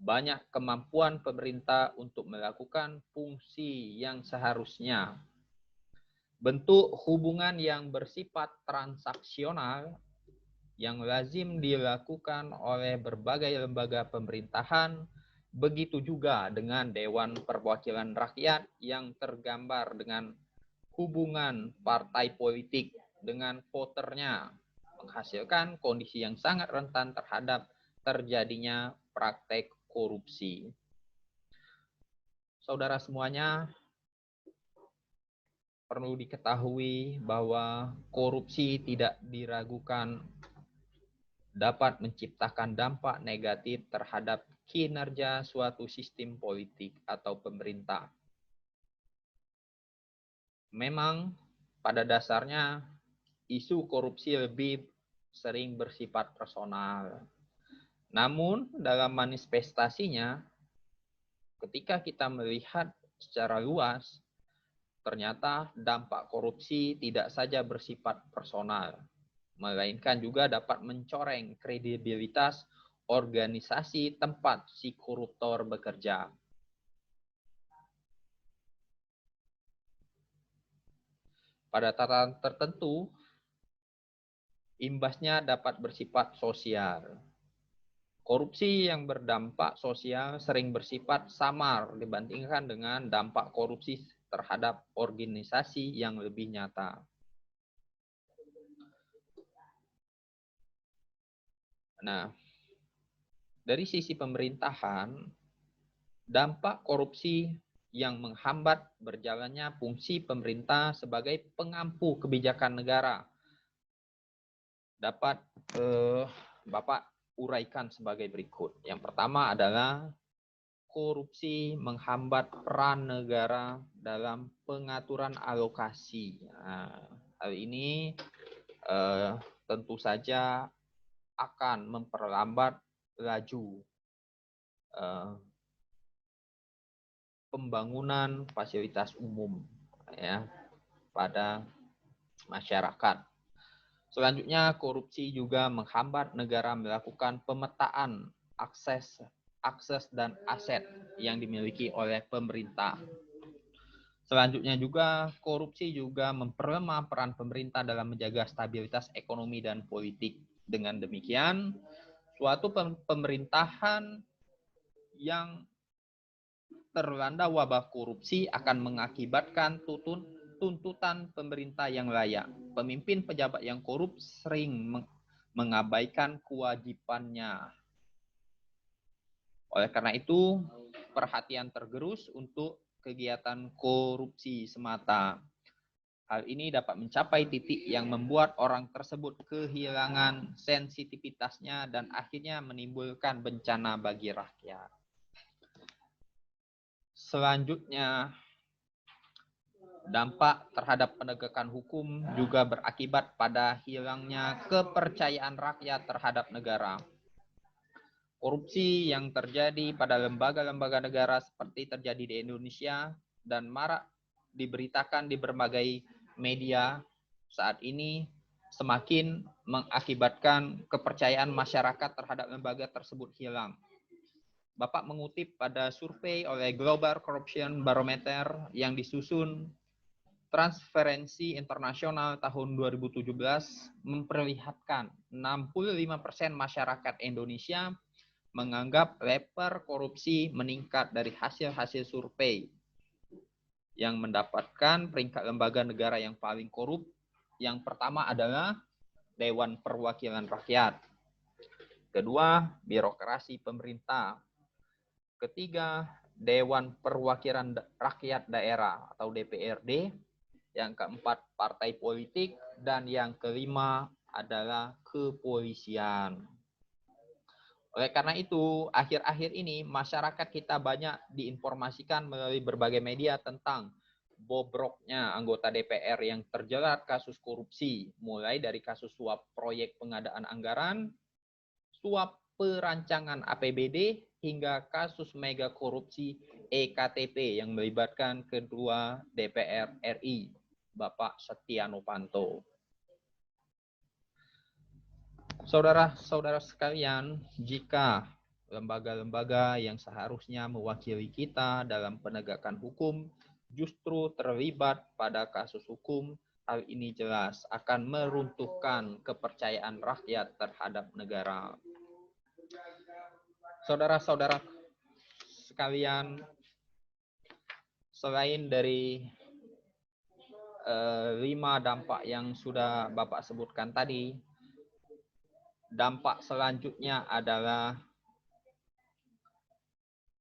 banyak kemampuan pemerintah untuk melakukan fungsi yang seharusnya. Bentuk hubungan yang bersifat transaksional yang lazim dilakukan oleh berbagai lembaga pemerintahan, begitu juga dengan Dewan Perwakilan Rakyat yang tergambar dengan hubungan partai politik dengan voternya, menghasilkan kondisi yang sangat rentan terhadap terjadinya praktek korupsi. Saudara semuanya, perlu diketahui bahwa korupsi tidak diragukan dapat menciptakan dampak negatif terhadap kinerja suatu sistem politik atau pemerintah. Memang pada dasarnya isu korupsi lebih sering bersifat personal. Namun dalam manifestasinya, ketika kita melihat secara luas, ternyata dampak korupsi tidak saja bersifat personal, melainkan juga dapat mencoreng kredibilitas organisasi tempat si koruptor bekerja. Pada tataran tertentu, imbasnya dapat bersifat sosial. Korupsi yang berdampak sosial sering bersifat samar dibandingkan dengan dampak korupsi terhadap organisasi yang lebih nyata. Nah, dari sisi pemerintahan, dampak korupsi yang menghambat berjalannya fungsi pemerintah sebagai pengampu kebijakan negara dapat Bapak uraikan sebagai berikut. Yang pertama adalah korupsi menghambat peran negara dalam pengaturan alokasi. Nah, hal ini tentu saja akan memperlambat laju pembangunan fasilitas umum, ya, pada masyarakat. Selanjutnya, korupsi juga menghambat negara melakukan pemetaan akses dan aset yang dimiliki oleh pemerintah. Selanjutnya juga, korupsi juga memperlemah peran pemerintah dalam menjaga stabilitas ekonomi dan politik. Dengan demikian, suatu pemerintahan yang terlanda wabah korupsi akan mengakibatkan tuntutan pemerintah yang layak. Pemimpin pejabat yang korup sering mengabaikan kewajibannya. Oleh karena itu, perhatian tergerus untuk kegiatan korupsi semata. Hal ini dapat mencapai titik yang membuat orang tersebut kehilangan sensitivitasnya dan akhirnya menimbulkan bencana bagi rakyat. Selanjutnya, dampak terhadap penegakan hukum juga berakibat pada hilangnya kepercayaan rakyat terhadap negara. Korupsi yang terjadi pada lembaga-lembaga negara seperti terjadi di Indonesia dan marak diberitakan di berbagai media saat ini semakin mengakibatkan kepercayaan masyarakat terhadap lembaga tersebut hilang. Bapak mengutip pada survei oleh Global Corruption Barometer yang disusun Transparency International tahun 2017 memperlihatkan 65% masyarakat Indonesia menganggap level korupsi meningkat dari hasil-hasil survei yang mendapatkan peringkat lembaga negara yang paling korup. Yang pertama adalah Dewan Perwakilan Rakyat. Kedua, birokrasi pemerintah. Ketiga, Dewan Perwakilan Rakyat Daerah atau DPRD, yang keempat partai politik, dan yang kelima adalah kepolisian. Oleh karena itu, akhir-akhir ini masyarakat kita banyak diinformasikan melalui berbagai media tentang bobroknya anggota DPR yang terjerat kasus korupsi, mulai dari kasus suap proyek pengadaan anggaran, suap perancangan APBD, hingga kasus mega korupsi EKTP yang melibatkan Ketua DPR RI, Bapak Setia Novanto. Saudara-saudara sekalian, jika lembaga-lembaga yang seharusnya mewakili kita dalam penegakan hukum justru terlibat pada kasus hukum, hal ini jelas akan meruntuhkan kepercayaan rakyat terhadap negara. Saudara-saudara sekalian, selain dari 5 dampak yang sudah Bapak sebutkan tadi, dampak selanjutnya adalah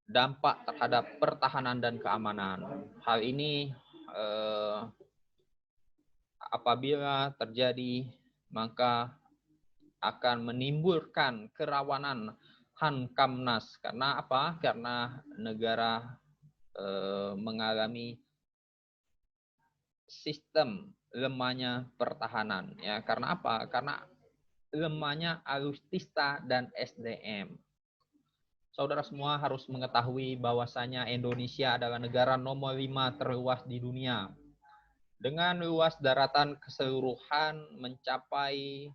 dampak terhadap pertahanan dan keamanan. Hal ini apabila terjadi, maka akan menimbulkan kerawanan Kamnas. Karena apa? Karena negara mengalami sistem lemahnya pertahanan. Ya, karena apa? Karena lemahnya alutsista dan SDM. Saudara semua harus mengetahui bahwasanya Indonesia adalah negara nomor 5 terluas di dunia. Dengan luas daratan keseluruhan mencapai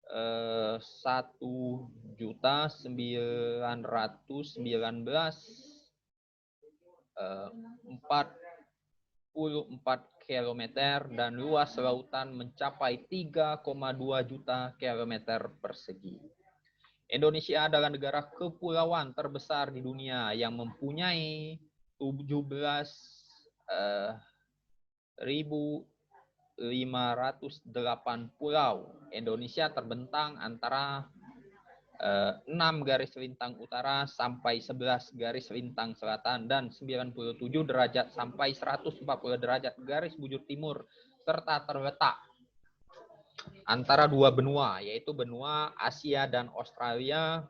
1.919.044 km dan luas lautan mencapai 3,2 juta kilometer persegi. Indonesia adalah negara kepulauan terbesar di dunia yang mempunyai 17.508 pulau. Indonesia terbentang antara 6 garis lintang utara sampai 11 garis lintang selatan dan 97 derajat sampai 140 derajat garis bujur timur, serta terletak antara 2 benua, yaitu benua Asia dan Australia.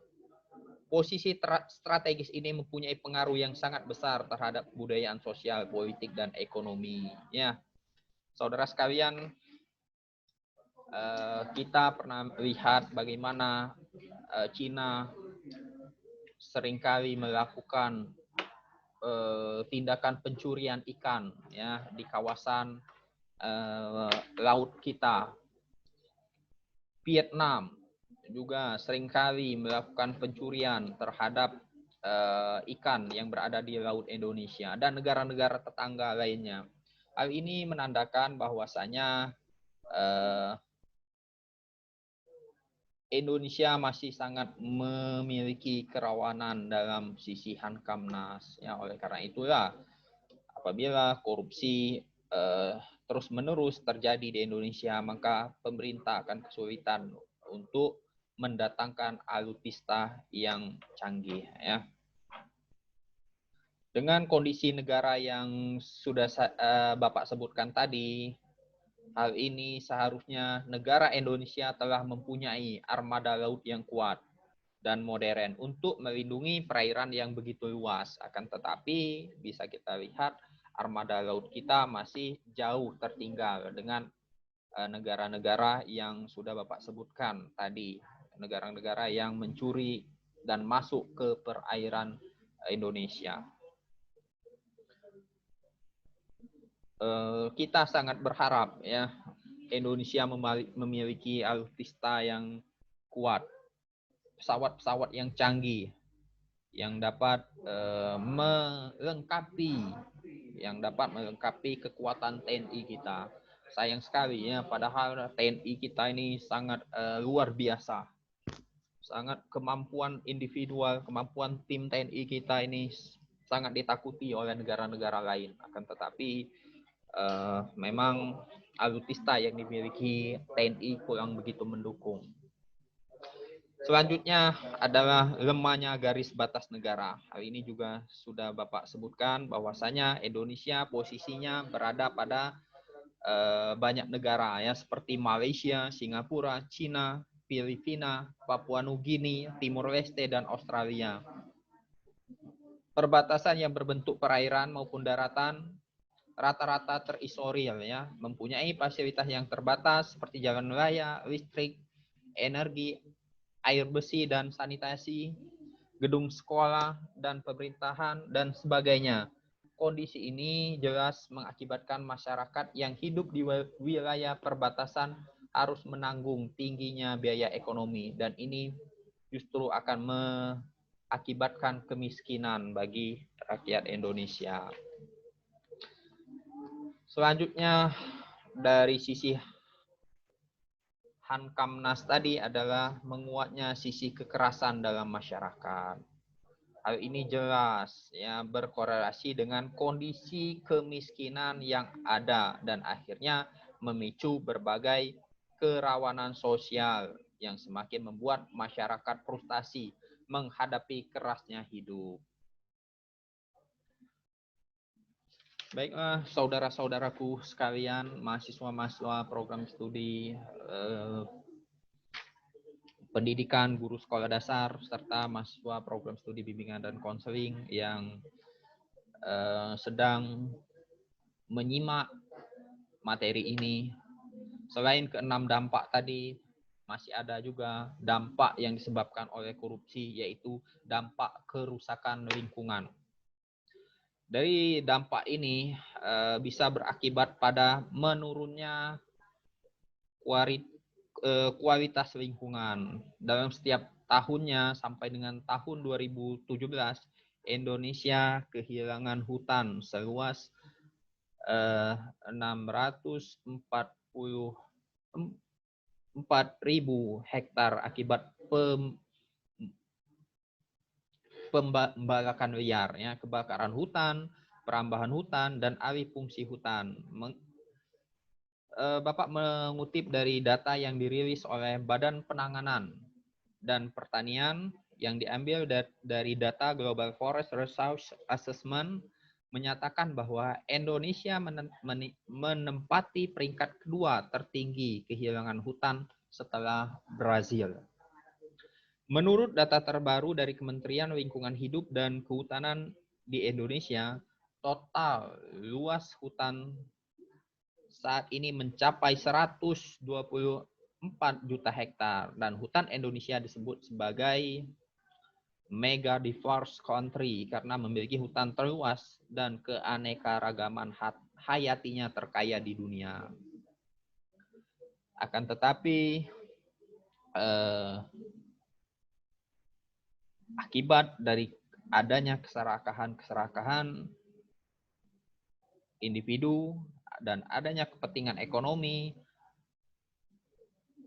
Posisi strategis ini mempunyai pengaruh yang sangat besar terhadap kebudayaan sosial, politik, dan ekonomi. Ya, saudara sekalian, kita pernah lihat bagaimana Cina seringkali melakukan tindakan pencurian ikan, ya, di kawasan laut kita. Vietnam juga seringkali melakukan pencurian terhadap ikan yang berada di laut Indonesia dan negara-negara tetangga lainnya. Hal ini menandakan bahwasanya Indonesia masih sangat memiliki kerawanan dalam sisi Kamnas. Ya, oleh karena itulah apabila korupsi terus-menerus terjadi di Indonesia, maka pemerintah akan kesulitan untuk mendatangkan alutsista yang canggih. Ya. Dengan kondisi negara yang sudah Bapak sebutkan tadi, hal ini seharusnya negara Indonesia telah mempunyai armada laut yang kuat dan modern untuk melindungi perairan yang begitu luas. Akan tetapi bisa kita lihat armada laut kita masih jauh tertinggal dengan negara-negara yang sudah Bapak sebutkan tadi, negara-negara yang mencuri dan masuk ke perairan Indonesia. Kita sangat berharap, ya, Indonesia memiliki alutsista yang kuat, pesawat-pesawat yang canggih, yang dapat melengkapi kekuatan TNI kita. Sayang sekali, ya, padahal TNI kita ini sangat luar biasa. Sangat kemampuan individual, kemampuan tim TNI kita ini sangat ditakuti oleh negara-negara lain. Akan tetapi memang alutsista yang dimiliki TNI kurang begitu mendukung. Selanjutnya adalah lemahnya garis batas negara. Hal ini juga sudah Bapak sebutkan bahwasanya Indonesia posisinya berada pada banyak negara ya, seperti Malaysia, Singapura, Cina, Filipina, Papua Nugini, Timur Leste, dan Australia. Perbatasan yang berbentuk perairan maupun daratan rata-rata terisolir ya, mempunyai fasilitas yang terbatas seperti jalan raya, listrik, energi, air bersih dan sanitasi, gedung sekolah dan pemerintahan dan sebagainya. Kondisi ini jelas mengakibatkan masyarakat yang hidup di wilayah perbatasan harus menanggung tingginya biaya ekonomi, dan ini justru akan mengakibatkan kemiskinan bagi rakyat Indonesia. Selanjutnya dari sisi Hankamnas tadi adalah menguatnya sisi kekerasan dalam masyarakat. Hal ini jelas ya berkorelasi dengan kondisi kemiskinan yang ada dan akhirnya memicu berbagai kerawanan sosial yang semakin membuat masyarakat frustasi menghadapi kerasnya hidup. Baiklah saudara-saudaraku sekalian, mahasiswa-mahasiswa program studi pendidikan guru sekolah dasar serta mahasiswa program studi bimbingan dan konseling yang sedang menyimak materi ini. Selain keenam dampak tadi, masih ada juga dampak yang disebabkan oleh korupsi, yaitu dampak kerusakan lingkungan. Dari dampak ini bisa berakibat pada menurunnya kualitas lingkungan. Dalam setiap tahunnya sampai dengan tahun 2017, Indonesia kehilangan hutan seluas 644.000 hektar akibat pembakaran liar, ya, kebakaran hutan, perambahan hutan, dan alih fungsi hutan. Bapak mengutip dari data yang dirilis oleh Badan Penanganan dan Pertanian yang diambil dari data Global Forest Resource Assessment menyatakan bahwa Indonesia menempati peringkat kedua tertinggi kehilangan hutan setelah Brazil. Menurut data terbaru dari Kementerian Lingkungan Hidup dan Kehutanan di Indonesia, total luas hutan saat ini mencapai 124 juta hektar, dan hutan Indonesia disebut sebagai mega diverse country karena memiliki hutan terluas dan keanekaragaman hayatinya terkaya di dunia. Akan tetapi akibat dari adanya keserakahan individu dan adanya kepentingan ekonomi,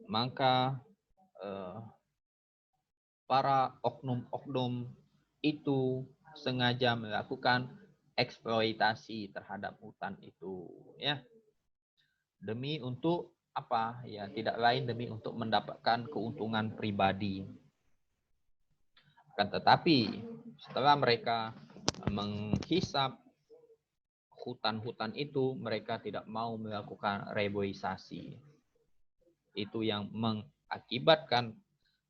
maka para oknum-oknum itu sengaja melakukan eksploitasi terhadap hutan itu, ya, demi untuk apa? Ya, tidak lain demi untuk mendapatkan keuntungan pribadi. Akan tetapi setelah mereka menghisap hutan-hutan itu, mereka tidak mau melakukan reboisasi. Itu yang mengakibatkan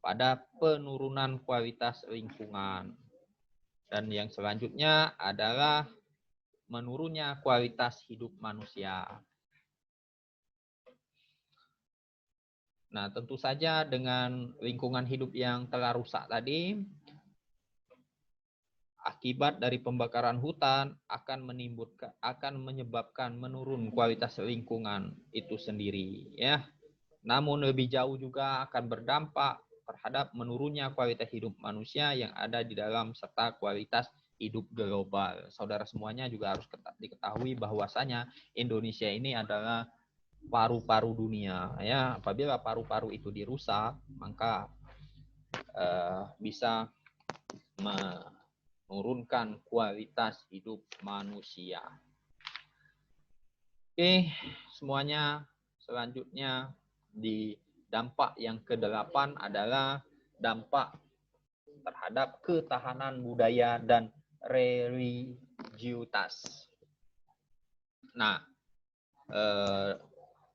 pada penurunan kualitas lingkungan. Dan yang selanjutnya adalah menurunnya kualitas hidup manusia. Nah, tentu saja dengan lingkungan hidup yang telah rusak tadi, akibat dari pembakaran hutan akan menyebabkan menurun kualitas lingkungan itu sendiri, ya. Namun lebih jauh juga akan berdampak terhadap menurunnya kualitas hidup manusia yang ada di dalam serta kualitas hidup global. Saudara semuanya juga harus diketahui bahwasanya Indonesia ini adalah paru-paru dunia, ya. Apabila paru-paru itu dirusak, maka bisa menurunkan kualitas hidup manusia. Oke, semuanya selanjutnya di dampak yang ke-8 adalah dampak terhadap ketahanan budaya dan religiusitas. Nah,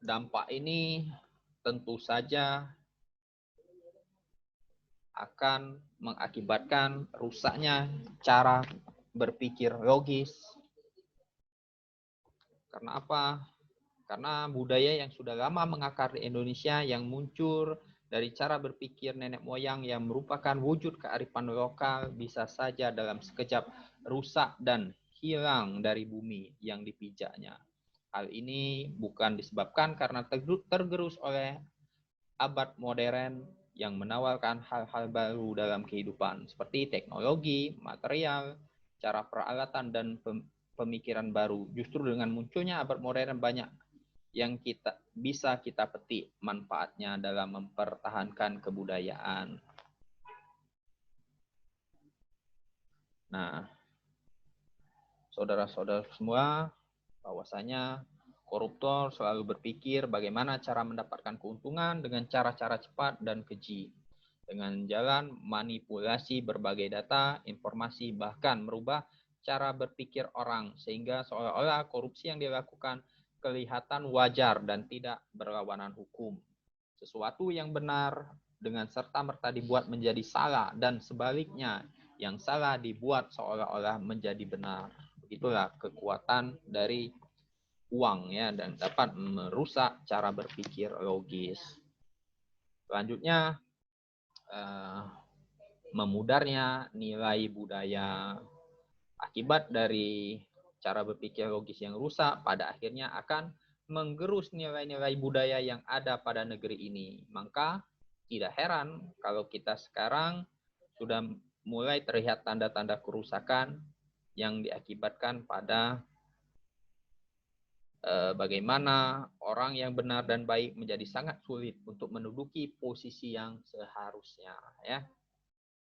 dampak ini tentu saja akan mengakibatkan rusaknya cara berpikir logis. Karena apa? Karena budaya yang sudah lama mengakar di Indonesia yang muncul dari cara berpikir nenek moyang yang merupakan wujud kearifan lokal bisa saja dalam sekejap rusak dan hilang dari bumi yang dipijaknya. Hal ini bukan disebabkan karena tergerus oleh abad modern yang menawarkan hal-hal baru dalam kehidupan seperti teknologi, material, cara peralatan, dan pemikiran baru. Justru dengan munculnya abad modern banyak yang bisa kita petik manfaatnya dalam mempertahankan kebudayaan. Nah, saudara-saudara semua, bahwasanya koruptor selalu berpikir bagaimana cara mendapatkan keuntungan dengan cara-cara cepat dan keji. Dengan jalan manipulasi berbagai data, informasi, bahkan merubah cara berpikir orang, sehingga seolah-olah korupsi yang dilakukan kelihatan wajar dan tidak berlawanan hukum. Sesuatu yang benar dengan serta-merta dibuat menjadi salah, dan sebaliknya, yang salah dibuat seolah-olah menjadi benar. Begitulah kekuatan dari uang ya, dan dapat merusak cara berpikir logis. Selanjutnya, memudarnya nilai budaya. Akibat dari cara berpikir logis yang rusak pada akhirnya akan menggerus nilai-nilai budaya yang ada pada negeri ini. Maka tidak heran kalau kita sekarang sudah mulai terlihat tanda-tanda kerusakan yang diakibatkan pada bagaimana orang yang benar dan baik menjadi sangat sulit untuk menduduki posisi yang seharusnya, ya.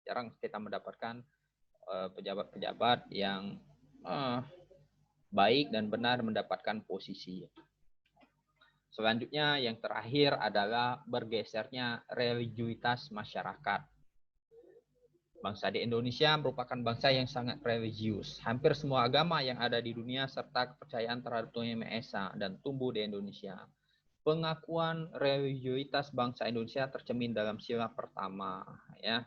Jarang kita mendapatkan pejabat-pejabat yang baik dan benar mendapatkan posisi. Selanjutnya yang terakhir adalah bergesernya religiusitas masyarakat. Bangsa di Indonesia merupakan bangsa yang sangat religius. Hampir semua agama yang ada di dunia serta kepercayaan terhadap Tuhan Yang Maha Esa dan tumbuh di Indonesia. Pengakuan religiusitas bangsa Indonesia tercermin dalam sila pertama, ya.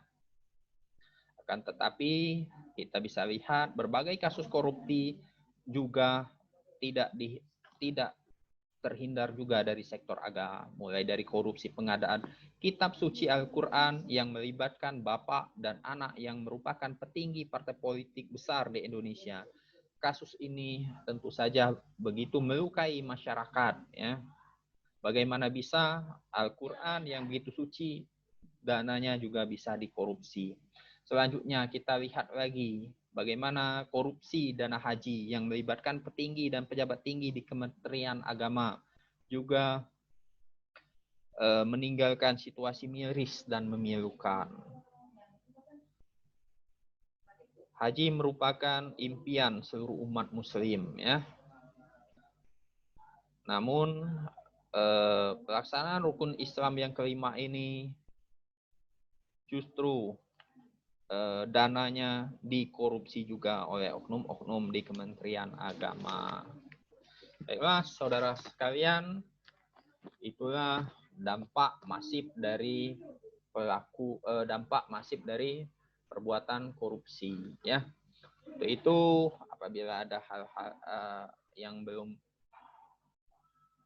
Akan tetapi kita bisa lihat berbagai kasus korupsi juga tidak terhindar juga dari sektor agama, mulai dari korupsi pengadaan kitab suci Al-Quran yang melibatkan bapak dan anak yang merupakan petinggi partai politik besar di Indonesia. Kasus ini tentu saja begitu melukai masyarakat, ya. Bagaimana bisa Al-Quran yang begitu suci dananya juga bisa dikorupsi. Selanjutnya kita lihat lagi bagaimana korupsi dana haji yang melibatkan petinggi dan pejabat tinggi di Kementerian Agama juga meninggalkan situasi miris dan memilukan. Haji merupakan impian seluruh umat muslim, ya. Namun pelaksanaan rukun Islam yang kelima ini justru dananya dikorupsi juga oleh oknum-oknum di Kementerian Agama. Baiklah, saudara sekalian, itulah dampak masif dari perbuatan korupsi, ya. Untuk itu, apabila ada hal-hal yang belum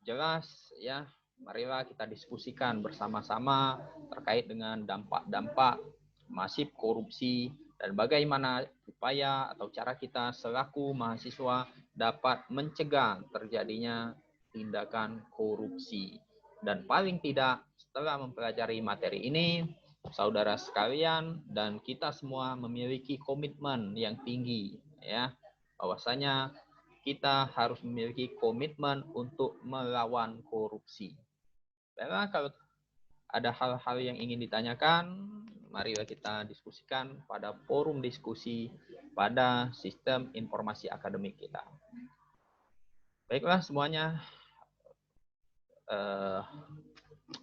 jelas, ya, marilah kita diskusikan bersama-sama terkait dengan dampak-dampak masif korupsi dan bagaimana upaya atau cara kita selaku mahasiswa dapat mencegah terjadinya tindakan korupsi. Dan paling tidak setelah mempelajari materi ini, saudara sekalian dan kita semua memiliki komitmen yang tinggi, ya, bahwasanya kita harus memiliki komitmen untuk melawan korupsi. Baiklah, kalau ada hal-hal yang ingin ditanyakan, marilah kita diskusikan pada forum diskusi pada sistem informasi akademik kita. Baiklah semuanya,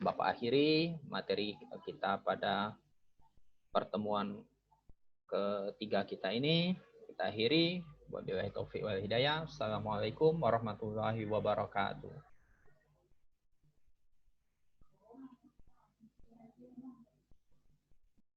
Bapak akhiri materi kita pada pertemuan ketiga kita ini kita akhiri. Wabillahi taufiq wal hidayah. Assalamualaikum warahmatullahi wabarakatuh.